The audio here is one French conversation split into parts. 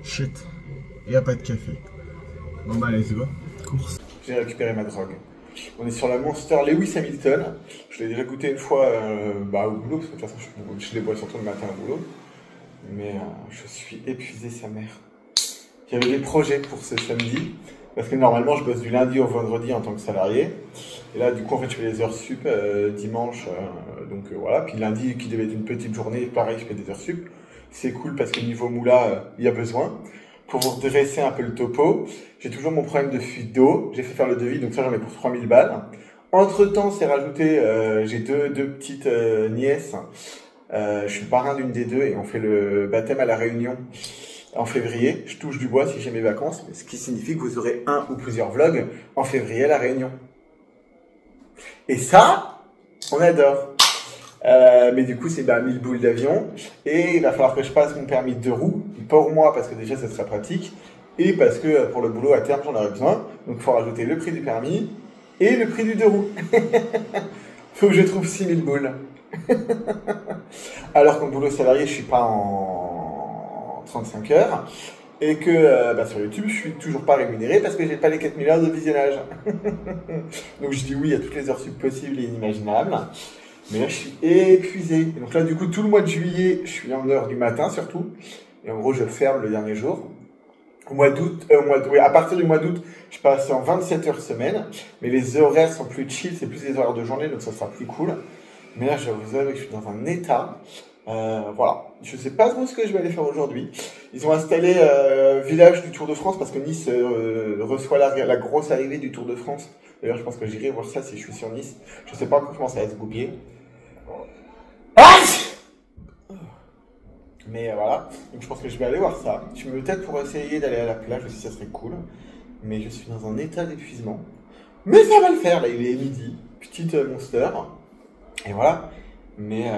Shit. Il n'y a pas de café. Bon bah let's go. Course. J'ai récupéré ma drogue. On est sur la Monster Lewis Hamilton. Je l'ai déjà goûté une fois au boulot, parce que de toute façon je les bois surtout le matin au boulot. Mais je suis épuisé, sa mère. J'avais des projets pour ce samedi. Parce que normalement je bosse du lundi au vendredi en tant que salarié. Et là du coup en fait je fais les heures sup dimanche. Voilà. Puis lundi qui devait être une petite journée, pareil je fais des heures sup. C'est cool parce que niveau moula, il y a besoin. Pour vous redresser un peu le topo, j'ai toujours mon problème de fuite d'eau. J'ai fait faire le devis, donc ça j'en ai pour 3000 balles. Entre temps, c'est rajouté, j'ai deux petites nièces. Je suis le parrain d'une des deux et on fait le baptême à la Réunion en février. Je touche du bois si j'ai mes vacances, ce qui signifie que vous aurez un ou plusieurs vlogs en février à la Réunion. Et ça, on adore. Mais du coup, c'est 1000 boules d'avion. Et il va falloir que je passe mon permis de 2 roues. Pour moi, parce que déjà, ça serait pratique. Et parce que pour le boulot, à terme, j'en aurais besoin. Donc, il faut rajouter le prix du permis et le prix du 2 roues. Faut que je trouve 6000 boules. Alors qu'en boulot salarié, je suis pas en 35 heures. Et que sur YouTube, je suis toujours pas rémunéré parce que j'ai pas les 4000 heures de visionnage. Donc, je dis oui à toutes les heures sup possibles et inimaginables. Mais là, je suis épuisé. Et donc là, du coup, tout le mois de juillet, je suis en heure du matin surtout. Et en gros, je ferme le dernier jour. Au mois d'août, à partir du mois d'août, je passe en 27 heures semaine. Mais les horaires sont plus chill, c'est plus des horaires de journée, donc ça sera plus cool. Mais là, je vous avoue que je suis dans un état. Voilà. Je sais pas trop ce que je vais aller faire aujourd'hui. Ils ont installé village du Tour de France parce que Nice reçoit la grosse arrivée du Tour de France. D'ailleurs, je pense que j'irai voir ça si je suis sur Nice. Je sais pas comment ça va se goupiller. Mais voilà, donc je pense que je vais aller voir ça. Je me peut-être pour essayer d'aller à la plage aussi, ça serait cool. Mais je suis dans un état d'épuisement. Mais ça va le faire, là il est midi. Petite Monster. Et voilà. Mais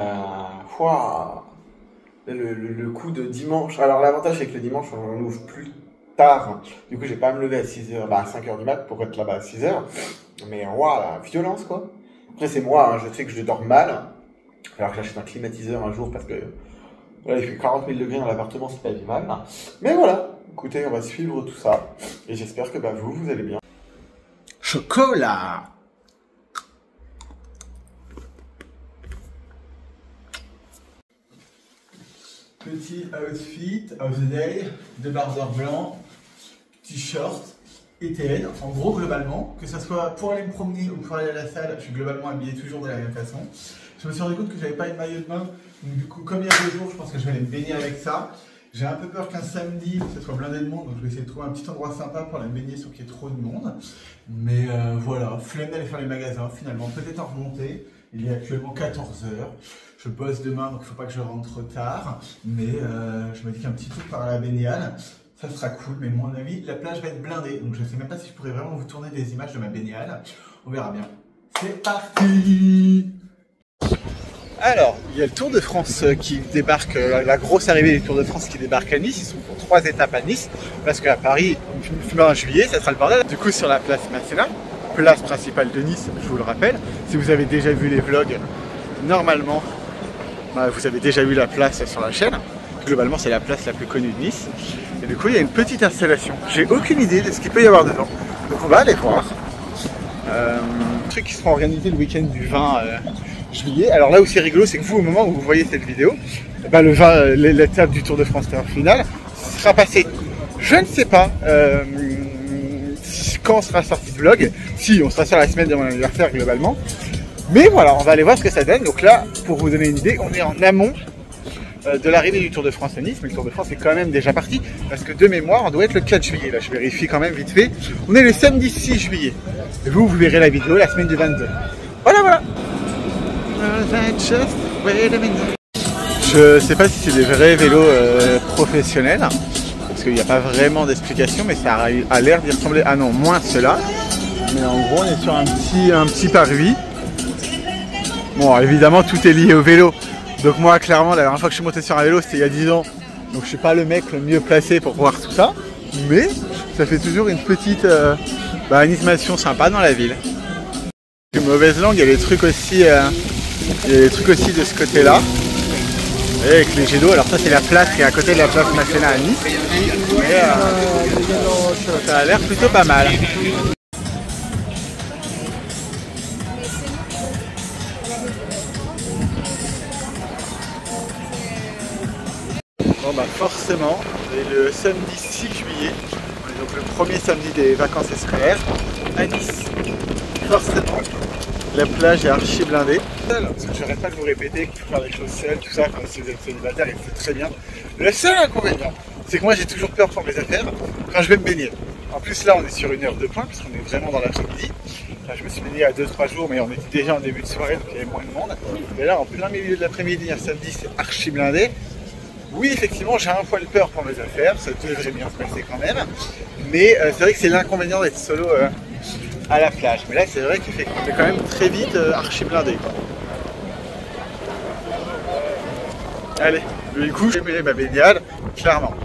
le coup de dimanche. Alors l'avantage c'est que le dimanche on ouvre plus tard. Du coup j'ai pas à me lever à 6h, à 5h du mat pour être là-bas à 6h. Mais la violence quoi. Après c'est moi, je sais que je dors mal. Alors que j'achète un climatiseur un jour parce que là, il fait 40 000 degrés dans l'appartement, c'est pas vivable. Mais voilà, écoutez, on va suivre tout ça. Et j'espère que vous allez bien. Chocolat. Petit outfit of the day, 2 bardeurs blancs, t-shirt et TN. En gros, globalement, que ce soit pour aller me promener ou pour aller à la salle, je suis globalement habillé toujours de la même façon. Je me suis rendu compte que j'avais pas de maillot de bain, donc du coup, comme il y a 2 jours, je pense que je vais aller me baigner avec ça. J'ai un peu peur qu'un samedi, ce soit blindé de monde, donc je vais essayer de trouver un petit endroit sympa pour aller me baigner sans qu'il y ait trop de monde. Mais voilà, flemme d'aller faire les magasins, finalement, peut-être en remonter. Il est actuellement 14h. Je bosse demain, donc il ne faut pas que je rentre trop tard. Mais je me dis qu'un petit tour par la baignade, ça sera cool. Mais à mon avis, la plage va être blindée. Donc je ne sais même pas si je pourrais vraiment vous tourner des images de ma baignade. On verra bien. C'est parti! Alors, il y a le Tour de France qui débarque, la grosse arrivée du Tour de France qui débarque à Nice. Ils sont pour 3 étapes à Nice, parce qu'à Paris, en juillet, ça sera le bordel. Du coup, sur la place Masséna, place principale de Nice, je vous le rappelle, si vous avez déjà vu les vlogs, normalement, vous avez déjà vu la place sur la chaîne. Globalement, c'est la place la plus connue de Nice. Et du coup, il y a une petite installation. J'ai aucune idée de ce qu'il peut y avoir dedans. Donc, on va aller voir. Trucs qui seront organisés le week-end du 20 juillet. Alors là où c'est rigolo, c'est que vous, au moment où vous voyez cette vidéo, l'étape du Tour de France finale sera passée. Je ne sais pas quand sera sorti ce vlog. Si, on sera sur la semaine de mon anniversaire globalement. Mais voilà, on va aller voir ce que ça donne. Donc là, pour vous donner une idée, on est en amont de l'arrivée du Tour de France à Nice. Mais le Tour de France est quand même déjà parti. Parce que de mémoire, on doit être le 4 juillet. Là, je vérifie quand même vite fait. On est le samedi 6 juillet. Et vous verrez la vidéo la semaine du 22. Voilà. Je sais pas si c'est des vrais vélos professionnels, parce qu'il n'y a pas vraiment d'explication, mais ça a l'air d'y ressembler. Ah non, moins cela. Mais en gros, on est sur un petit parvis. Bon, évidemment, tout est lié au vélo. Donc moi, clairement, la dernière fois que je suis monté sur un vélo, c'était il y a 10 ans. Donc je suis pas le mec le mieux placé pour voir tout ça. Mais ça fait toujours une petite animation sympa dans la ville. Une mauvaise langue, il y a des trucs aussi. Il y a des trucs aussi de ce côté-là. Et avec les jets d'eau, alors ça c'est la place qui est à côté de la place nationale à Nice. Et ça a l'air plutôt pas mal. Bon bah forcément, c'est le samedi 6 juillet, on est donc le premier samedi des vacances scolaires à Nice. Forcément, la plage est archi blindée. Parce que je n'arrête pas de vous répéter qu'il faut faire des choses seules, tout ça, quand vous êtes célibataire, et c'est très bien. Le seul inconvénient, c'est que moi j'ai toujours peur pour mes affaires quand je vais me baigner. En plus là on est sur une heure de pointe, parce qu'on est vraiment dans l'après-midi. Enfin, je me suis baigné il y a 2-3 jours, mais on était déjà en début de soirée, donc il y avait moins de monde. Mais là en plein milieu de l'après-midi, un samedi, c'est archi blindé. Oui, effectivement, j'ai un poil peur pour mes affaires, ça devrait bien se passer quand même. Mais c'est vrai que c'est l'inconvénient d'être solo à la plage. Mais là, c'est vrai qu'il fait quand même très vite archi blindé. Allez, du coup, j'ai mis ma baignade, clairement.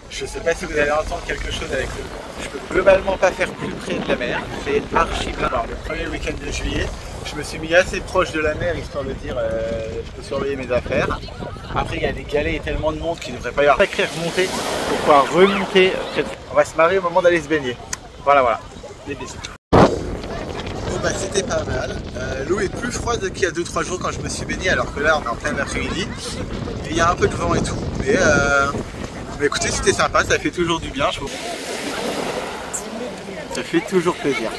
Je sais pas si vous allez entendre quelque chose avec le... Je peux globalement pas faire plus près de la mer, c'est archi blindé. Le premier week-end de juillet, je me suis mis assez proche de la mer, histoire de dire je peux surveiller mes affaires. Après, il y a des galets et tellement de monde qu'il ne devrait pas y avoir sacrée remontée pour pouvoir remonter. On va se marrer au moment d'aller se baigner. Voilà, des bisous. Bon bah c'était pas mal. L'eau est plus froide qu'il y a 2-3 jours quand je me suis baigné, alors que là on est en plein après-midi. Et il y a un peu de vent et tout. Mais écoutez, c'était sympa, ça fait toujours du bien. Ça fait toujours plaisir.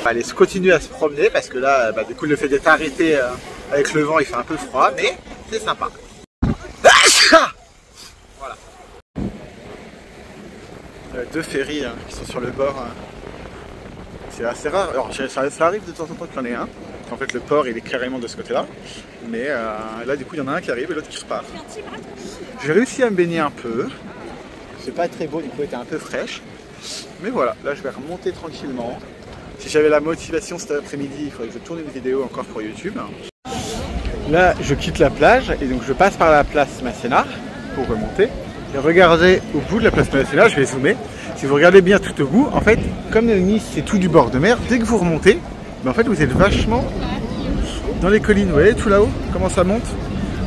On va aller se continuer à se promener parce que là, du coup, le fait d'être arrêté avec le vent, il fait un peu froid, mais c'est sympa. Voilà. Deux ferries qui sont sur le bord. C'est assez rare. Alors, ça arrive de temps en temps qu'il y en ait un. En fait, le port, il est carrément de ce côté-là. Mais là, du coup, il y en a un qui arrive et l'autre qui repart. J'ai réussi à me baigner un peu. C'est pas très beau, du coup, elle était un peu fraîche. Mais voilà, là, je vais remonter tranquillement. Si j'avais la motivation cet après-midi, il faudrait que je tourne une vidéo encore pour YouTube. Là, je quitte la plage et donc je passe par la place Masséna pour remonter. Et regardez au bout de la place Masséna, je vais zoomer. Si vous regardez bien tout au bout, en fait, comme Nice c'est tout du bord de mer, dès que vous remontez, en fait vous êtes vachement dans les collines. Vous voyez tout là-haut, comment ça monte?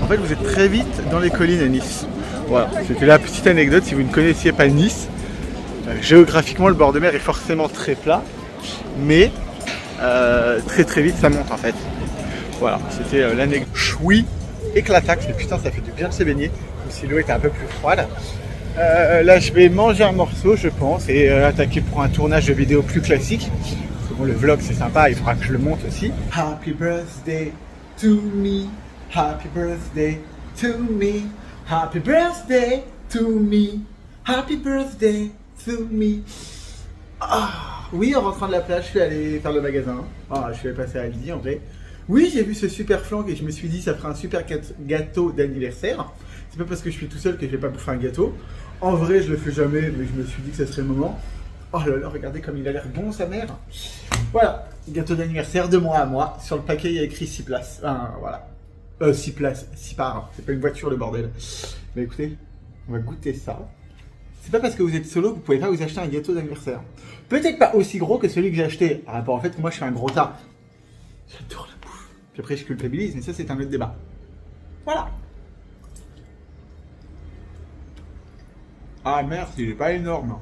En fait, vous êtes très vite dans les collines à Nice. Voilà, c'était la petite anecdote si vous ne connaissiez pas Nice. Géographiquement, le bord de mer est forcément très plat, mais très vite ça monte en fait. Voilà, c'était l'anecdote choui éclataxe, mais putain ça fait du bien de se baigner, même si l'eau était un peu plus froide. Là je vais manger un morceau je pense et attaquer pour un tournage de vidéo plus classique. Parce que bon, le vlog c'est sympa, il faudra que je le monte aussi. Happy birthday to me, happy birthday to me, happy birthday to me, happy birthday to me. Oui, en rentrant de la plage, je suis allé faire le magasin. Je suis allé passer à Aldi en vrai. Oui, j'ai vu ce super flanc et je me suis dit ça ferait un super gâteau d'anniversaire. C'est pas parce que je suis tout seul que je vais pas bouffer un gâteau. En vrai, je le fais jamais, mais je me suis dit que ça serait le moment. Oh là là, regardez comme il a l'air bon sa mère. Voilà, gâteau d'anniversaire de moi à moi. Sur le paquet, il y a écrit 6 places. Voilà. 6 places, 6 parts. C'est pas une voiture le bordel. Mais écoutez, on va goûter ça. C'est pas parce que vous êtes solo que vous pouvez pas vous acheter un gâteau d'anniversaire. Peut-être pas aussi gros que celui que j'ai acheté. En fait, moi je suis un gros tas. J'adore la bouffe. Puis après je culpabilise, mais ça c'est un autre débat. Voilà. Ah merde, il est pas énorme.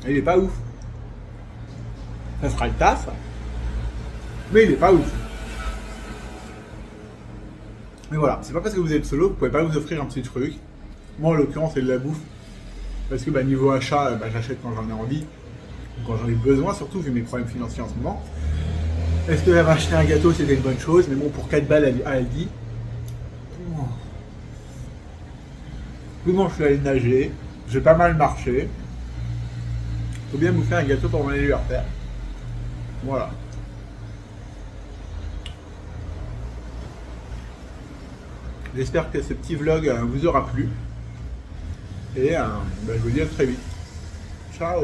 Il est pas ouf. Ça sera le taf. Mais il est pas ouf. Mais voilà, c'est pas parce que vous êtes solo que vous pouvez pas vous offrir un petit truc. Moi en l'occurrence c'est de la bouffe. Parce que niveau achat, j'achète quand j'en ai envie. Ou quand j'en ai besoin, surtout vu mes problèmes financiers en ce moment. Est-ce que acheter un gâteau c'était une bonne chose? Mais bon, pour 4 balles à Aldi. Bon, je suis allé nager. J'ai pas mal marché. Faut bien bouffer un gâteau pour mon anniversaire. Voilà. J'espère que ce petit vlog vous aura plu. Et je vous dis à très vite. Ciao!